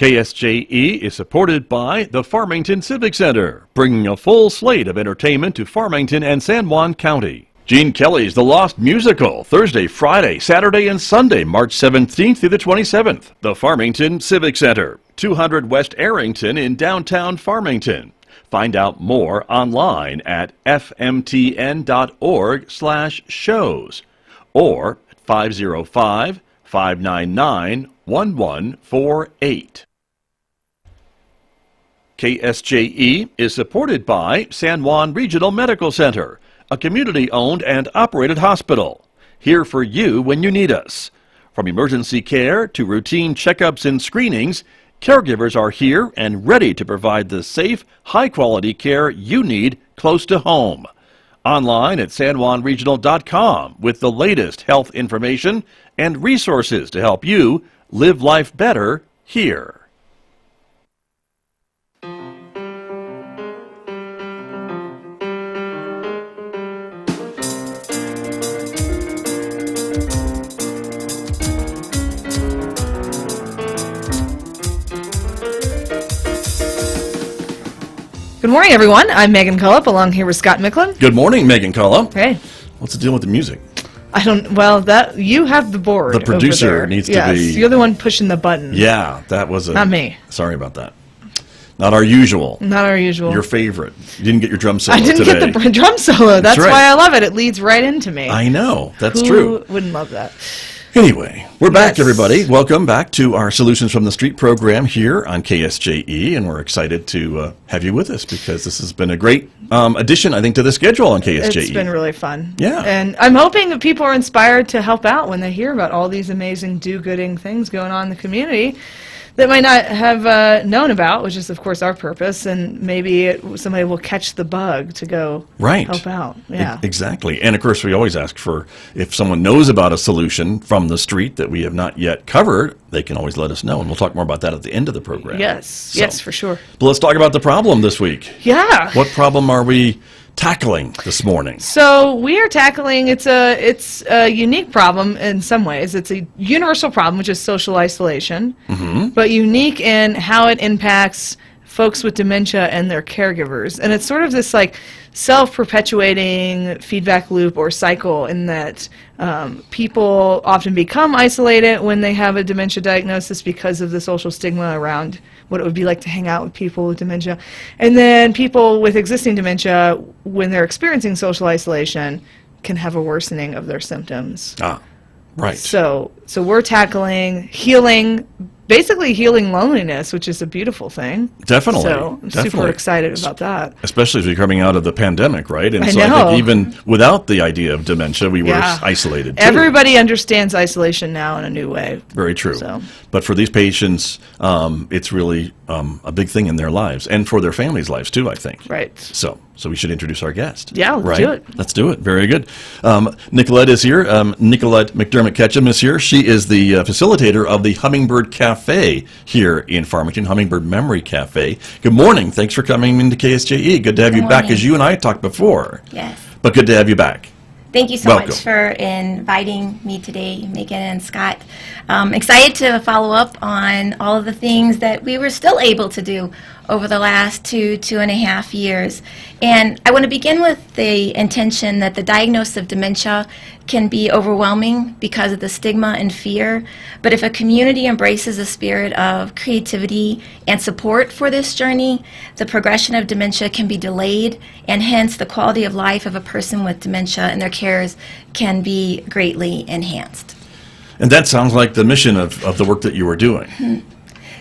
KSJE is supported by the Farmington Civic Center, bringing a full slate of entertainment to Farmington and San Juan County. Gene Kelly's The Lost Musical, Thursday, Friday, Saturday, and Sunday, March 17th through the 27th. The Farmington Civic Center, 200 West Arrington in downtown Farmington. Find out more online at fmtn.org/shows or 505-599-1148. KSJE is supported by San Juan Regional Medical Center, a community-owned and operated hospital. Here for you when you need us. From emergency care to routine checkups and screenings, caregivers are here and ready to provide the safe, high-quality care you need close to home. Online at sanjuanregional.com with the latest health information and resources to help you live life better here. Good morning, everyone. I'm Megan Cullop, along here with Scott Michlin. Good morning, Megan Cullop. Hey. What's the deal with the music? You have the board. The producer over there. needs to yes, be... you're the one pushing the button. Yeah, that was Not me. Sorry about that. Not our usual. Not our usual. Your favorite. You didn't get your drum solo I didn't today. get the drum solo. That's right. why I love it. It leads right into me. I know. That's Who true. wouldn't love that? Anyway, we're back, everybody. Welcome back to our Solutions from the Street program here on KSJE, and we're excited to have you with us because this has been a great addition, I think, to the schedule on KSJE. It's been really fun. Yeah. And I'm hoping that people are inspired to help out when they hear about all these amazing do-gooding things going on in the community that might not have known about, which is, of course, our purpose, and maybe somebody will catch the bug to go help out. Yeah, exactly. And, of course, we always ask for if someone knows about a solution from the street that we have not yet covered, they can always let us know, and we'll talk more about that at the end of the program. Yes, yes, for sure. But let's talk about the problem this week. Yeah. What problem are we tackling this morning? So we are tackling, it's a unique problem in some ways. It's a universal problem, which is social isolation, but unique in how it impacts folks with dementia and their caregivers. And it's sort of this like self-perpetuating feedback loop or cycle in that people often become isolated when they have a dementia diagnosis because of the social stigma around what it would be like to hang out with people with dementia. And then people with existing dementia, when they're experiencing social isolation, can have a worsening of their symptoms. Ah, right. So we're tackling basically healing loneliness, which is a beautiful thing. Definitely. So I'm super excited about that. Especially as we're coming out of the pandemic, right? And I so know. I think even without the idea of dementia, we were isolated too. Everybody understands isolation now in a new way. Very true. So. But for these patients, it's really a big thing in their lives and for their families' lives too, I think. Right. So we should introduce our guest. Yeah, let's do it. Let's do it. Very good. Nicolette is here. Nicolette McDermott Ketchum is here. She is the facilitator of the Hummingbird Cafe here in Farmington, Hummingbird Memory Cafe. Good morning. Thanks for coming into KSJE. Good to have you back, as you and I talked before. Yes. But good to have you back. Thank you so much for inviting me today, Megan and Scott. Excited to follow up on all of the things that we were still able to do over the last 2.5 years. And I want to begin with the intention that the diagnosis of dementia can be overwhelming because of the stigma and fear. But if a community embraces a spirit of creativity and support for this journey, the progression of dementia can be delayed, and hence the quality of life of a person with dementia and their cares can be greatly enhanced. And that sounds like the mission of the work that you were doing. Mm-hmm.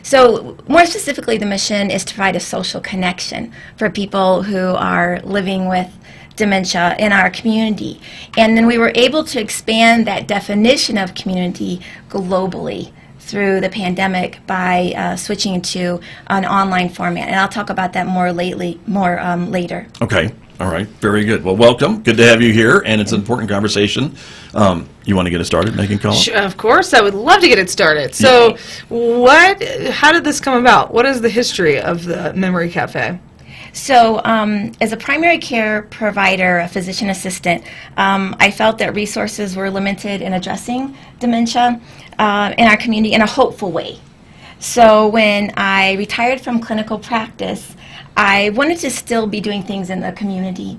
So more specifically, the mission is to provide a social connection for people who are living with dementia in our community. And then we were able to expand that definition of community globally through the pandemic by switching to an online format. And I'll talk about that more later. Okay. All right. Very good. Well, welcome. Good to have you here, and it's an important conversation. You want to get us started, Megan Cullop? Sure, of course. I would love to get it started. So how did this come about? What is the history of the Memory Cafe? So as a primary care provider, a physician assistant, I felt that resources were limited in addressing dementia in our community in a hopeful way. So when I retired from clinical practice, I wanted to still be doing things in the community.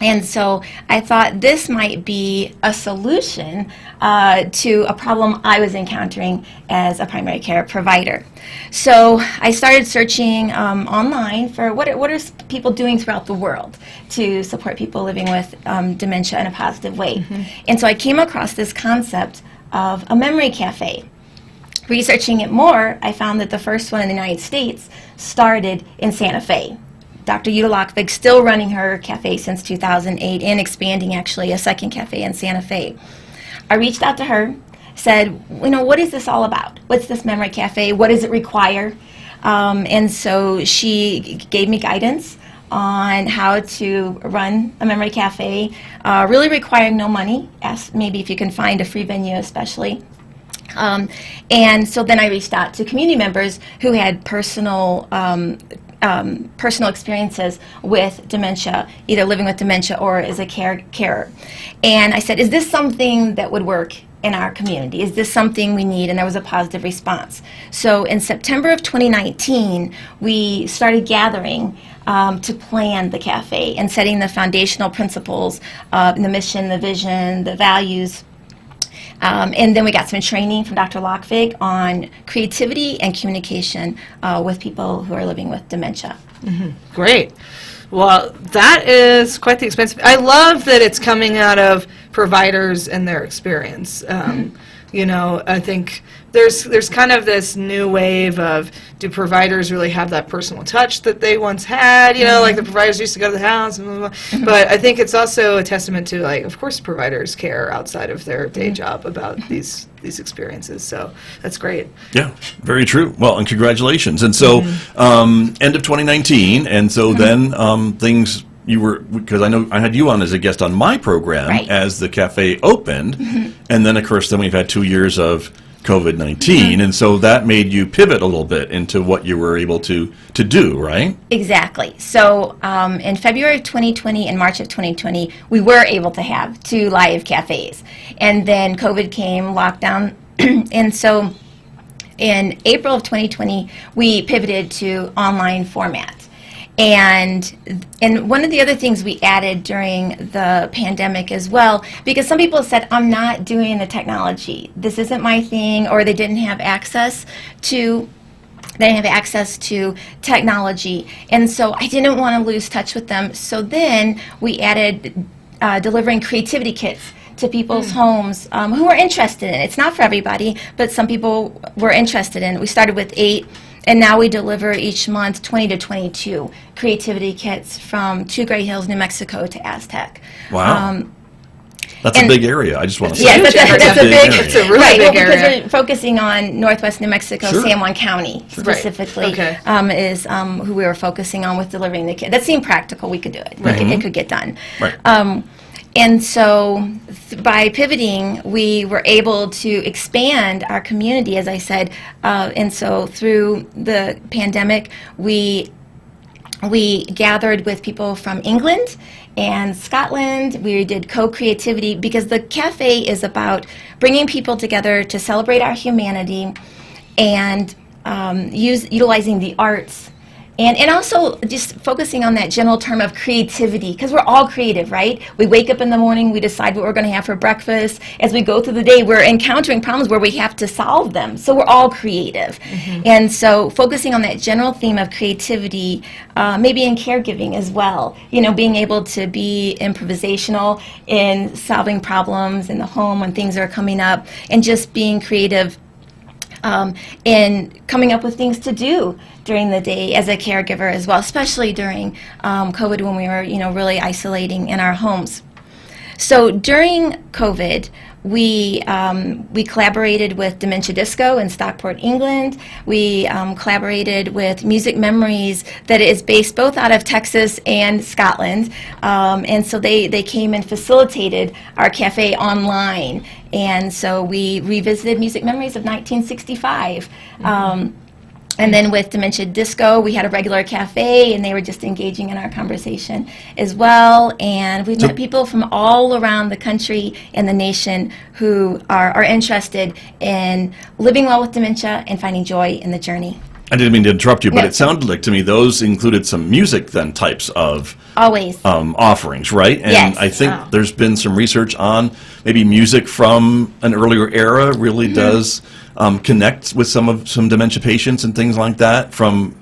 And so I thought this might be a solution to a problem I was encountering as a primary care provider. So I started searching online for what are people doing throughout the world to support people living with dementia in a positive way. And so I came across this concept of a memory cafe. Researching it more, I found that the first one in the United States started in Santa Fe. Dr. Uta Lockvig still running her cafe since 2008 and expanding actually a second cafe in Santa Fe. I reached out to her, said, what is this all about? What's this memory cafe? What does it require? And so she gave me guidance on how to run a memory cafe, really requiring no money. Asked maybe if you can find a free venue especially. And so then I reached out to community members who had personal experiences with dementia, either living with dementia or as a carer. And I said, is this something that would work in our community? Is this something we need? And there was a positive response. So in September of 2019, we started gathering to plan the cafe and setting the foundational principles, the mission, the vision, the values. And then we got some training from Dr. Lockvig on creativity and communication with people who are living with dementia. Great. Well, that is quite the experience. I love that it's coming out of providers and their experience. I think there's kind of this new wave of, do providers really have that personal touch that they once had? Like the providers used to go to the house. And blah, blah, blah. But I think it's also a testament to, of course, providers care outside of their day job about these experiences. So that's great. Yeah, very true. Well, and congratulations. And so, end of 2019, and so then things. You were, because I know I had you on as a guest on my program as the cafe opened, and then of course we've had 2 years of COVID-19, and so that made you pivot a little bit into what you were able to do, right? Exactly. So in February of 2020 and March of 2020, we were able to have 2 live cafes, and then COVID came, lockdown, and so in April of 2020, we pivoted to online format. And one of the other things we added during the pandemic as well, because some people said, I'm not doing the technology, this isn't my thing, or they didn't have access to technology, and so I didn't want to lose touch with them. So then we added delivering creativity kits to people's homes who are interested in it. It's not for everybody, but some people were interested in it. We started with 8. And now we deliver each month 20 to 22 creativity kits from Two Great Hills, New Mexico to Aztec. Wow. That's a big area. I just want to say. Yes, it's a really big area. Because we're focusing on Northwest New Mexico, San Juan County specifically, is who we were focusing on with delivering the kit. That seemed practical. We could do it. It could get done. Right. And so by pivoting, we were able to expand our community, as I said. And so through the pandemic, we gathered with people from England and Scotland. We did co-creativity, because the cafe is about bringing people together to celebrate our humanity and utilizing the arts. And also just focusing on that general term of creativity, because we're all creative, right? We wake up in the morning, we decide what we're going to have for breakfast. As we go through the day, we're encountering problems where we have to solve them. So we're all creative. And so focusing on that general theme of creativity, maybe in caregiving as well, being able to be improvisational in solving problems in the home when things are coming up, and just being creative in coming up with things to do during the day as a caregiver as well, especially during COVID, when we were, really isolating in our homes. So during COVID, we collaborated with Dementia Disco in Stockport, England. We collaborated with Music Memories, that is based both out of Texas and Scotland. And so they came and facilitated our cafe online. And so we revisited Music Memories of 1965. And then with Dementia Disco, we had a regular cafe, and they were just engaging in our conversation as well. And we've met people from all around the country and the nation who are interested in living well with dementia and finding joy in the journey. I didn't mean to interrupt you, but No. it sounded like to me those included some music then types of Always. offerings, right? And Yes. I think there's been some research on maybe music from an earlier era really does connect with some dementia patients and things like that from,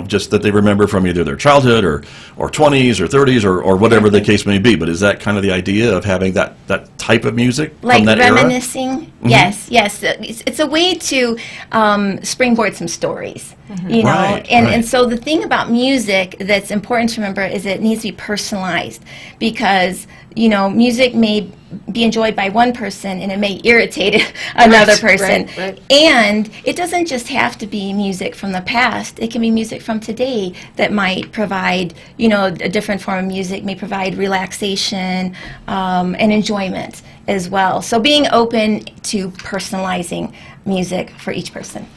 just that they remember from either their childhood or 20s or 30s or whatever the case may be. But is that kind of the idea of having that type of music Like from that era? reminiscing? Yes. It's a way to springboard some stories, Right, and right. so the thing about music that's important to remember is it needs to be personalized, because music may be enjoyed by one person and it may irritate another person. Right. And it doesn't just have to be music from the past. It can be music from today that might provide, a different form of music may provide relaxation and enjoyment as well. So being open to personalizing music for each person.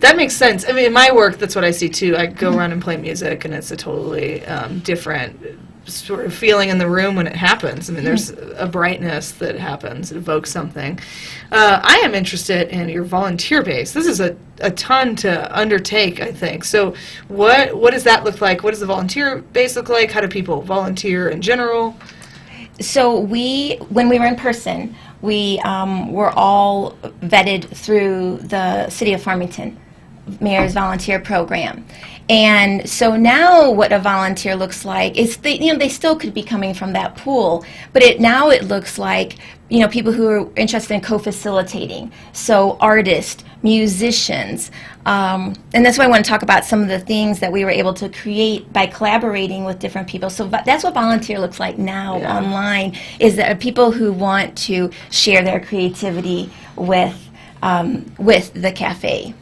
That makes sense. I mean, in my work, that's what I see too. I go around and play music, and it's a totally different sort of feeling in the room when it happens. I mean, there's a brightness that happens. It evokes something. I am interested in your volunteer base. This is a ton to undertake, I think. So what does that look like? What does the volunteer base look like? How do people volunteer in general? So when we were in person, we were all vetted through the City of Farmington Mayor's Volunteer Program. And so now what a volunteer looks like is they still could be coming from that pool, but now it looks like people who are interested in co-facilitating. So artists, musicians, and that's why I want to talk about some of the things that we were able to create by collaborating with different people. So that's what volunteer looks like now online, is that people who want to share their creativity with the cafe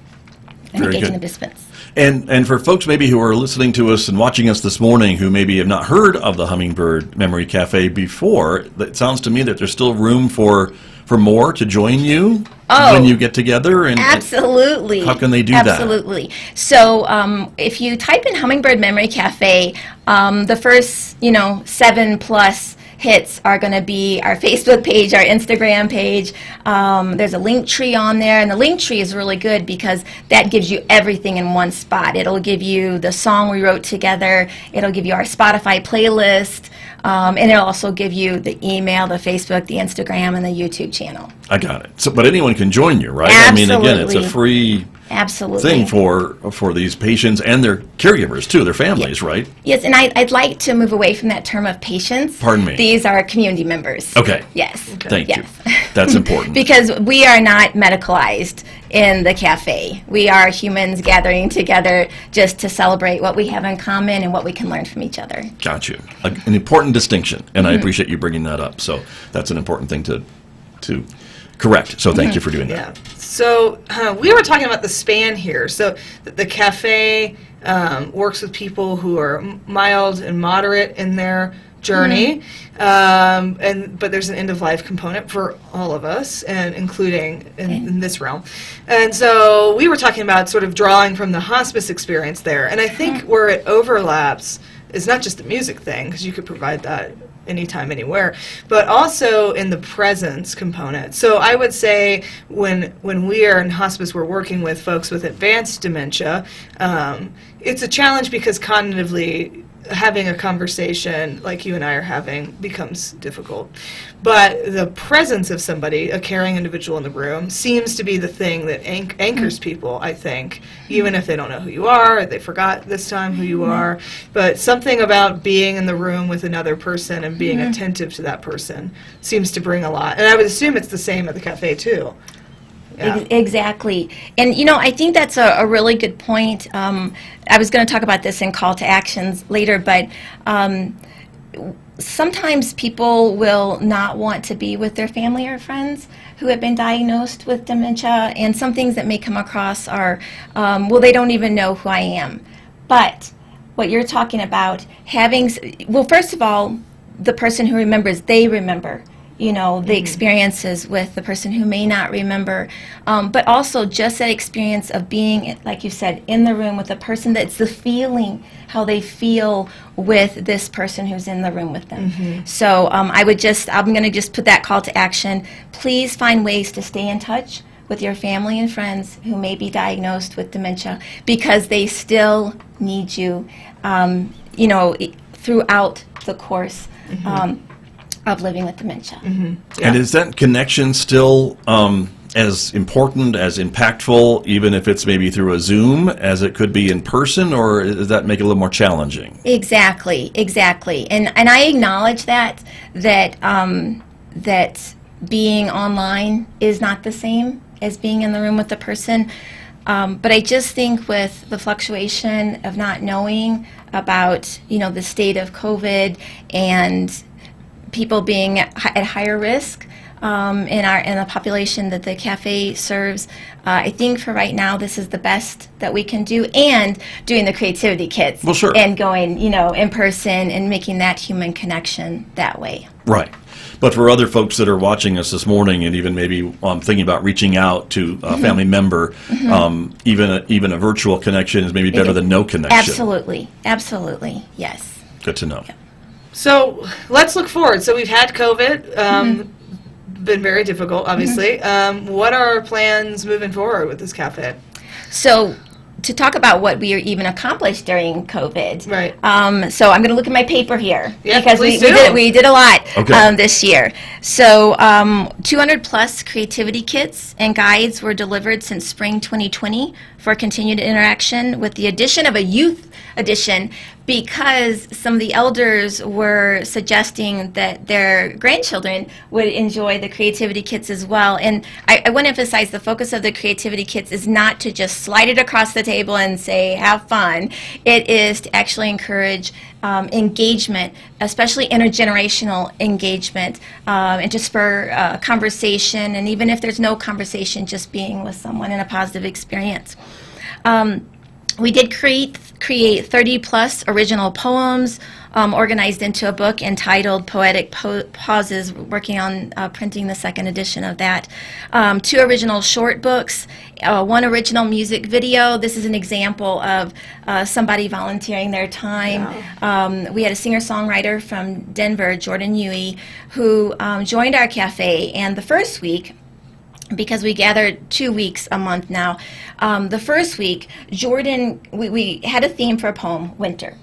and Very engaging good. the participants. And for folks maybe who are listening to us and watching us this morning who maybe have not heard of the Hummingbird Memory Cafe before, it sounds to me that there's still room for more to join you when you get together. And Absolutely. How can they do that? Absolutely. So if you type in Hummingbird Memory Cafe, the first 7+ hits are going to be our Facebook page, our Instagram page. There's a link tree on there, and the link tree is really good because that gives you everything in one spot. It'll give you the song we wrote together, it'll give you our Spotify playlist, and it'll also give you the email, the Facebook, the Instagram, and the YouTube channel. I got it. So, but anyone can join you, right? Absolutely. I mean, again, it's a free Absolutely. thing for these patients and their caregivers too, their families, right? Yes, and I'd like to move away from that term of patients. Pardon me. These are community members. Okay. Yes. Thank you. Yes. That's important. Because we are not medicalized in the cafe. We are humans gathering together just to celebrate what we have in common and what we can learn from each other. Got you. An important distinction, and I appreciate you bringing that up. So that's an important thing to correct. So thank you for doing that. Yeah. So we were talking about the span here. So the cafe works with people who are mild and moderate in their journey, but there's an end-of-life component for all of us, and including in this realm. And so we were talking about sort of drawing from the hospice experience there. And I think where it overlaps is not just the music thing, because you could provide that anytime, anywhere, but also in the presence component. So I would say when we are in hospice, we're working with folks with advanced dementia. It's a challenge because cognitively having a conversation like you and I are having becomes difficult. But the presence of somebody, a caring individual in the room, seems to be the thing that anchors people, I think, even if they don't know who you are, or they forgot this time who you are. But something about being in the room with another person and being attentive to that person seems to bring a lot. And I would assume it's the same at the cafe, too. Yeah. Exactly. And, I think that's a really good point. I was going to talk about this in call to actions later, but sometimes people will not want to be with their family or friends who have been diagnosed with dementia, and some things that may come across are, they don't even know who I am. But what you're talking about, first of all, the person who remembers, they remember. the experiences with the person who may not remember, but also just that experience of being, like you said, in the room with a person. That's the feeling, how they feel with this person who's in the room with them. So I'm going to just put that call to action. Please find ways to stay in touch with your family and friends who may be diagnosed with dementia, because they still need you, throughout the course of living with dementia. And is that connection still as important, as impactful, even if it's maybe through a Zoom, as it could be in person, or does that make it a little more challenging? Exactly. And I acknowledge that being online is not the same as being in the room with the person. But I just think with the fluctuation of not knowing about, the state of COVID and people being at higher risk in the population that the cafe serves, I think for right now this is the best that we can do, and doing the creativity kits. Well, sure. And going, in person and making that human connection that way. Right. But for other folks that are watching us this morning, and even maybe thinking about reaching out to a family member, even a virtual connection is maybe better than no connection. Absolutely, yes. Good to know. Yeah. So let's look forward. So we've had COVID, been very difficult, obviously. What are our plans moving forward with this cafe? So to talk about what we even accomplished during COVID. Right. So I'm going to look at my paper here, Yeah, because we did a lot this year. So 200 plus creativity kits and guides were delivered since spring 2020 for continued interaction, with the addition of a youth edition, because some of the elders were suggesting that their grandchildren would enjoy the creativity kits as well. And I want to emphasize the focus of the creativity kits is not to just slide it across the table and say, have fun. It is to actually encourage engagement, especially intergenerational engagement, and to spur conversation. And even if there's no conversation, just being with someone in a positive experience. We did create 30 plus original poems organized into a book entitled Poetic Pauses, working on printing the second edition of that. 2 original short books, 1 original music video. This is an example of somebody volunteering their time. Wow. We had a singer-songwriter from Denver, Jordan Yui, who joined our cafe, and the first week, because we gathered 2 weeks a month now. The first week, Jordan, we had a theme for a poem, Winter.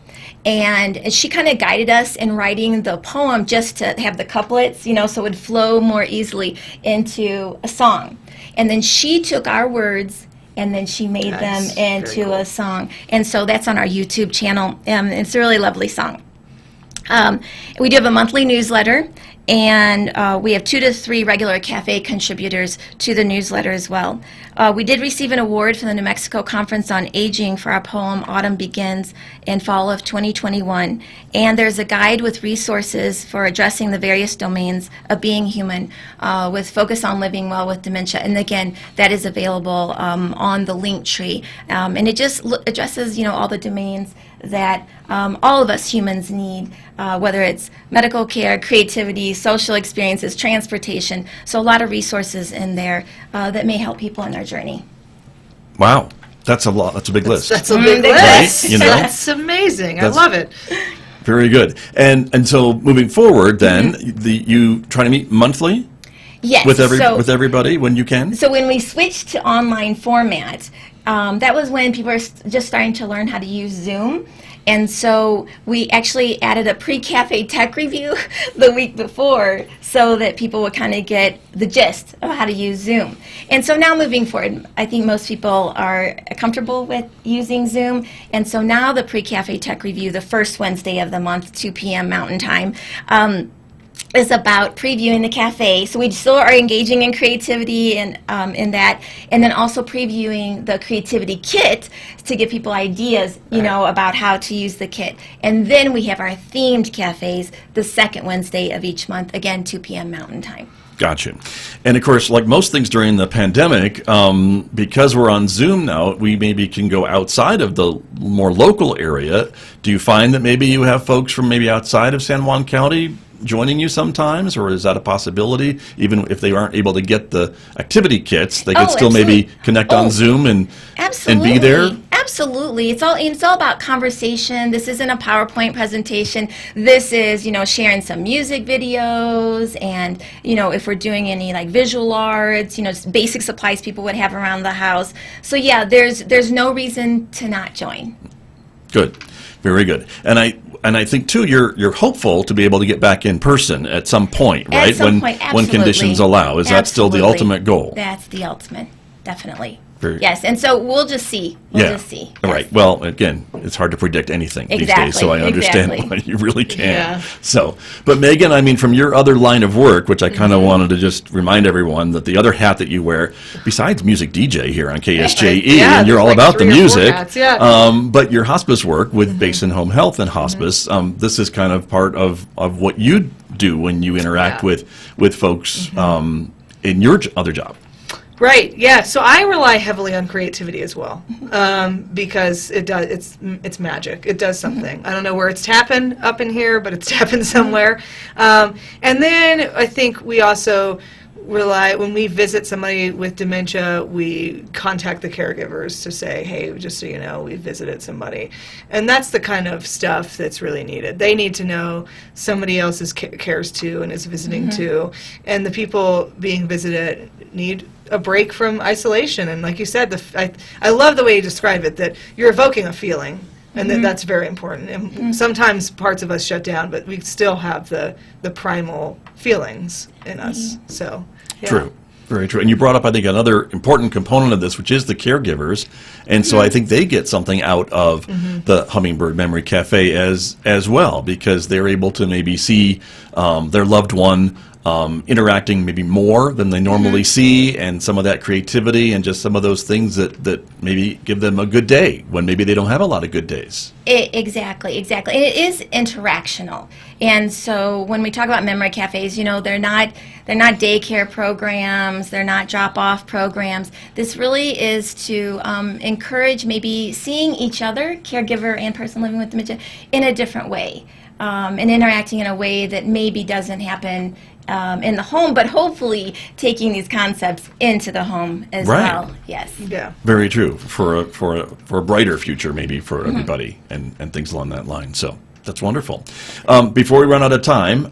And she kind of guided us in writing the poem just to have the couplets, so it would flow more easily into a song. And then she took our words and then she made them into a song. And so that's on our YouTube channel. It's a really lovely song. We do have a monthly newsletter, and we have 2 to 3 regular cafe contributors to the newsletter as well. We did receive an award from the New Mexico Conference on Aging for our poem Autumn Begins in fall of 2021. And there's a guide with resources for addressing the various domains of being human, with focus on living well with dementia. And again, that is available on the link tree. And it just addresses, all the domains that all of us humans need, whether it's medical care, creativity, social experiences, transportation. So a lot of resources in there that may help people in their journey. Wow, that's a lot. That's a big list. That's a big list. Right? That's amazing. I love it. Very good. And so moving forward, then you try to meet monthly. Yes. With everybody when you can. So when we switched to online format, that was when people were just starting to learn how to use Zoom. And so we actually added a pre-cafe tech review the week before so that people would kind of get the gist of how to use Zoom. And so now moving forward, I think most people are comfortable with using Zoom. And so now the pre-cafe tech review, the first Wednesday of the month, 2 p.m. Mountain Time, is about previewing the cafe. So we still are engaging in creativity and in that, and then also previewing the creativity kit to give people ideas, about how to use the kit. And then we have our themed cafes the second Wednesday of each month, again 2 p.m. Mountain Time. Gotcha. And of course, like most things during the pandemic, because we're on Zoom now, we maybe can go outside of the more local area. Do you find that maybe you have folks from maybe outside of San Juan County joining you sometimes, or is that a possibility? Even if they aren't able to get the activity kits, they could still maybe connect on Zoom and be there? Absolutely. It's all about conversation. This isn't a PowerPoint presentation. This is, sharing some music videos, and, if we're doing any like visual arts, basic supplies people would have around the house. So yeah, there's no reason to not join. Good. Very good. And I think too, you're hopeful to be able to get back in person at some point, right? At some point, absolutely. When conditions allow. Is that still the ultimate goal? That's the ultimate, definitely. Very yes, and so we'll just see. We'll just see. Yes. Right. Well, again, it's hard to predict anything these days, so I understand why you really can't. Yeah. So, but Megan, I mean, from your other line of work, which I kind of wanted to just remind everyone that the other hat that you wear, besides music DJ here on KSJE, and you're all about the music, but your hospice work with Basin Home Health and Hospice, this is kind of part of what you do when you interact with folks in your other job. Right. Yeah. So I rely heavily on creativity as well, because it does. It's magic. It does something. I don't know where it's tapping up in here, but it's tapping somewhere. And then I think we also rely, when we visit somebody with dementia, we contact the caregivers to say, hey, just so you know, we visited somebody. And that's the kind of stuff that's really needed. They need to know somebody else cares too and is visiting too. And the people being visited need a break from isolation. And like you said, I love the way you describe it, that you're evoking a feeling. And that's very important. And sometimes parts of us shut down, but we still have the primal feelings in us. So, yeah. True. Very true. And you brought up, I think, another important component of this, which is the caregivers. And so I think they get something out of the Hummingbird Memory Cafe as well, because they're able to maybe see their loved one interacting maybe more than they normally see, and some of that creativity and just some of those things that maybe give them a good day when maybe they don't have a lot of good days. Exactly. And it is interactional. And so when we talk about memory cafes, they're not daycare programs, they're not drop-off programs. This really is to encourage maybe seeing each other, caregiver and person living with dementia, in a different way, and interacting in a way that maybe doesn't happen in the home, but hopefully taking these concepts into the home as well. Yes. Yeah. Very true. For a brighter future, maybe for everybody, and things along that line. So that's wonderful. Before we run out of time,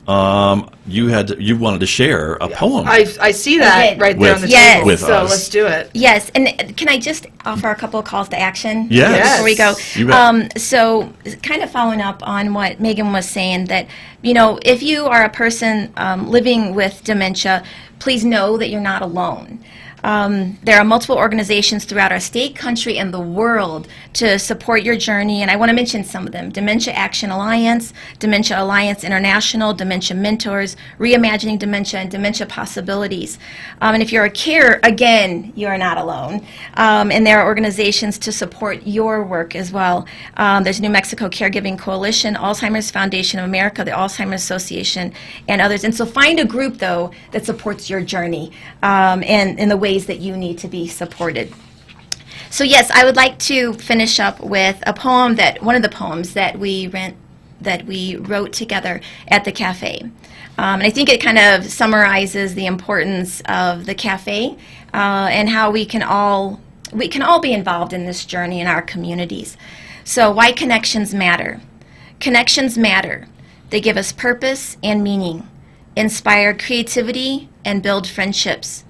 you wanted to share a poem. I see that right there on the table. With so us. Let's do it. Yes, and can I just offer a couple of calls to action yes. before we go? You bet. So kind of following up on what Megan was saying, that if you are a person living with dementia, please know that you're not alone. There are multiple organizations throughout our state, country, and the world to support your journey, and I want to mention some of them: Dementia Action Alliance, Dementia Alliance International, Dementia Mentors, Reimagining Dementia, and Dementia Possibilities. And if you're a carer, again, you are not alone. And there are organizations to support your work as well. There's New Mexico Caregiving Coalition, Alzheimer's Foundation of America, the Alzheimer's Association, and others. And so find a group, though, that supports your journey and in the ways that you need to be supported. So yes, I would like to finish up with a poem one of the poems that we wrote together at the cafe. And I think it kind of summarizes the importance of the cafe and how we can all be involved in this journey in our communities. So why connections matter? Connections matter. They give us purpose and meaning, inspire creativity, and build friendships,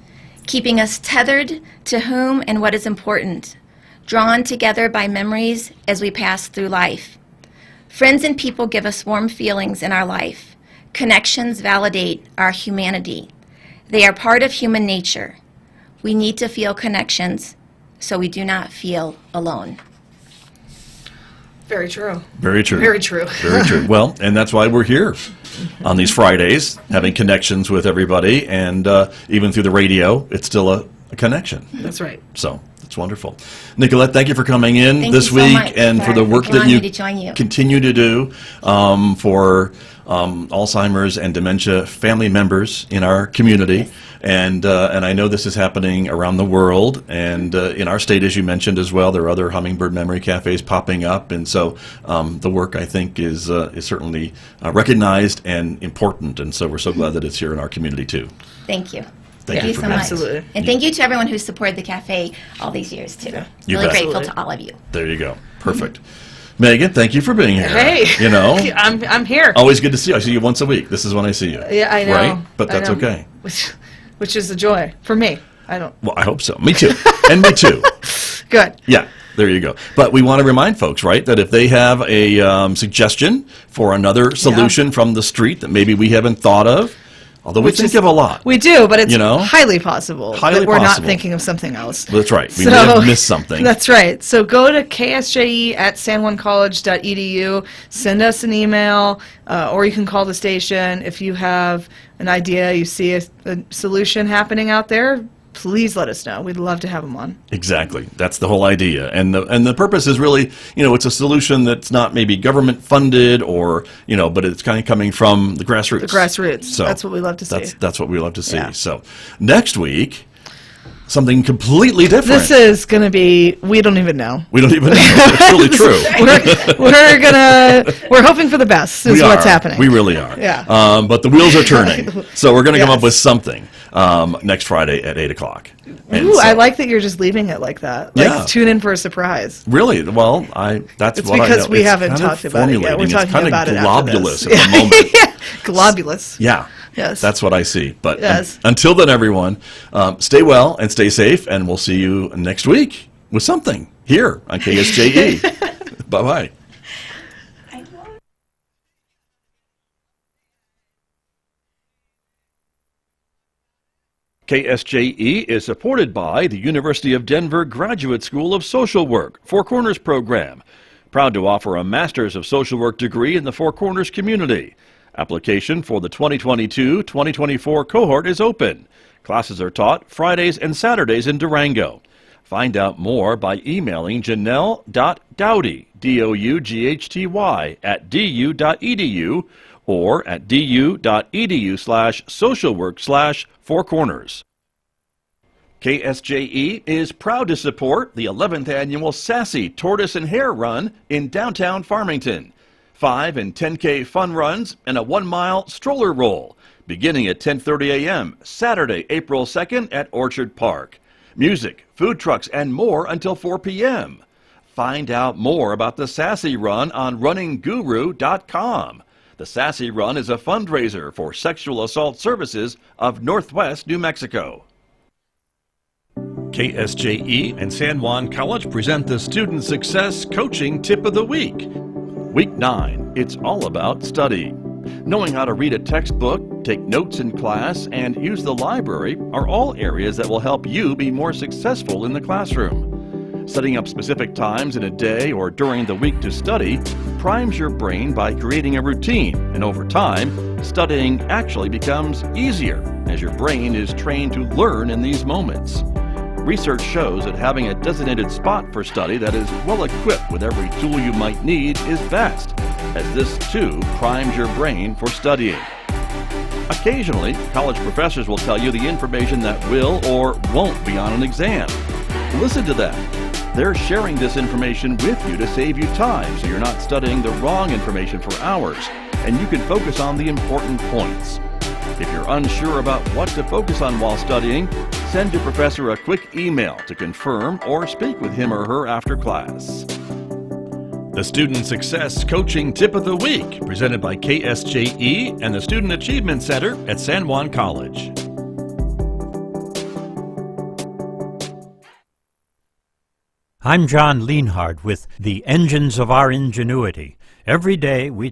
keeping us tethered to whom and what is important, drawn together by memories as we pass through life. Friends and people give us warm feelings in our life. Connections validate our humanity. They are part of human nature. We need to feel connections so we do not feel alone. Very true. Very true. Very true. Very true. Well, and that's why we're here on these Fridays, having connections with everybody, and even through the radio, it's still a connection. That's right. So it's wonderful. Nicolette, thank you for coming in Thank this you so week much and for the work that allowing you me to join you. continue to do for Alzheimer's and dementia family members in our community. And I know this is happening around the world, and in our state, as you mentioned as well, there are other Hummingbird Memory Cafes popping up, and so the work, I think, is certainly recognized and important, and so we're so glad that it's here in our community too. Thank you. Thank you so for much. Absolutely. And thank you to everyone who supported the cafe all these years too. You Really bet. grateful Absolutely. to all of you. There you go. Perfect. Megan, thank you for being here. Hey, You know, I'm here. always good to see you. I see you once a week. This is when I see you. Yeah, I know. Right? But I that's know. okay. Which is a joy for me. I don't. Well, I hope so. Me too. And me too. Good. Yeah, there you go. But we want to remind folks, right, that if they have a suggestion for another solution from the street that maybe we haven't thought of, although we think of a lot. We do, but it's You know? highly possible Highly that we're possible. not thinking of something else. That's right. We may have missed something. That's right. So go to ksje@sanjuancollege.edu, send us an email, or you can call the station. If you have an idea, you see a solution happening out there, please let us know. We'd love to have them on. Exactly. That's the whole idea. And the purpose is really, it's a solution that's not maybe government funded or, but it's kind of coming from the grassroots. The grassroots. So That's what we love to see. That's what we love to see. Yeah. So next week, something completely different. This is going to be, we don't even know. We don't even know. It's really true. We're hoping for the best is We what's are. happening. We really are. Yeah. But the wheels are turning. So we're going to come Yes. up with something next Friday at 8 o'clock. And Ooh, so- I like that you're just leaving it like that. Like, Yeah. tune in for a surprise. Really? Well, that's It's what I know. because we It's haven't kind of talked about it yet. We're formulating. talking It's kind about of it after globulous this. at the moment. Yeah. Globulous. Yeah. Yes. That's what I see. But Yes. until then, everyone, stay well and stay safe, and we'll see you next week with something here on KSJE. Bye-bye. KSJE is supported by the University of Denver Graduate School of Social Work Four Corners program. Proud to offer a Master's of Social Work degree in the Four Corners community. Application for the 2022-2024 cohort is open. Classes are taught Fridays and Saturdays in Durango. Find out more by emailing janelle.doughty, D-O-U-G-H-T-Y, at du.edu or at du.edu/socialwork/Four Corners. KSJE is proud to support the 11th annual Sassy Tortoise and Hare Run in downtown Farmington. 5 and 10K fun runs and a 1-mile stroller roll, beginning at 10:30 a.m. Saturday, April 2nd at Orchard Park. Music, food trucks, and more until 4 p.m. Find out more about the Sassy Run on runningguru.com. The Sassy Run is a fundraiser for Sexual Assault Services of Northwest New Mexico. KSJE and San Juan College present the Student Success Coaching Tip of the Week. Week 9, it's all about study. Knowing how to read a textbook, take notes in class, and use the library are all areas that will help you be more successful in the classroom. Setting up specific times in a day or during the week to study primes your brain by creating a routine, and over time, studying actually becomes easier as your brain is trained to learn in these moments. Research shows that having a designated spot for study that is well equipped with every tool you might need is best, as this too primes your brain for studying. Occasionally, college professors will tell you the information that will or won't be on an exam. Listen to them. They're sharing this information with you to save you time so you're not studying the wrong information for hours, and you can focus on the important points. If you're unsure about what to focus on while studying, send your professor a quick email to confirm or speak with him or her after class. The Student Success Coaching Tip of the Week, presented by KSJE and the Student Achievement Center at San Juan College. I'm John Lienhard with The Engines of Our Ingenuity. Every day we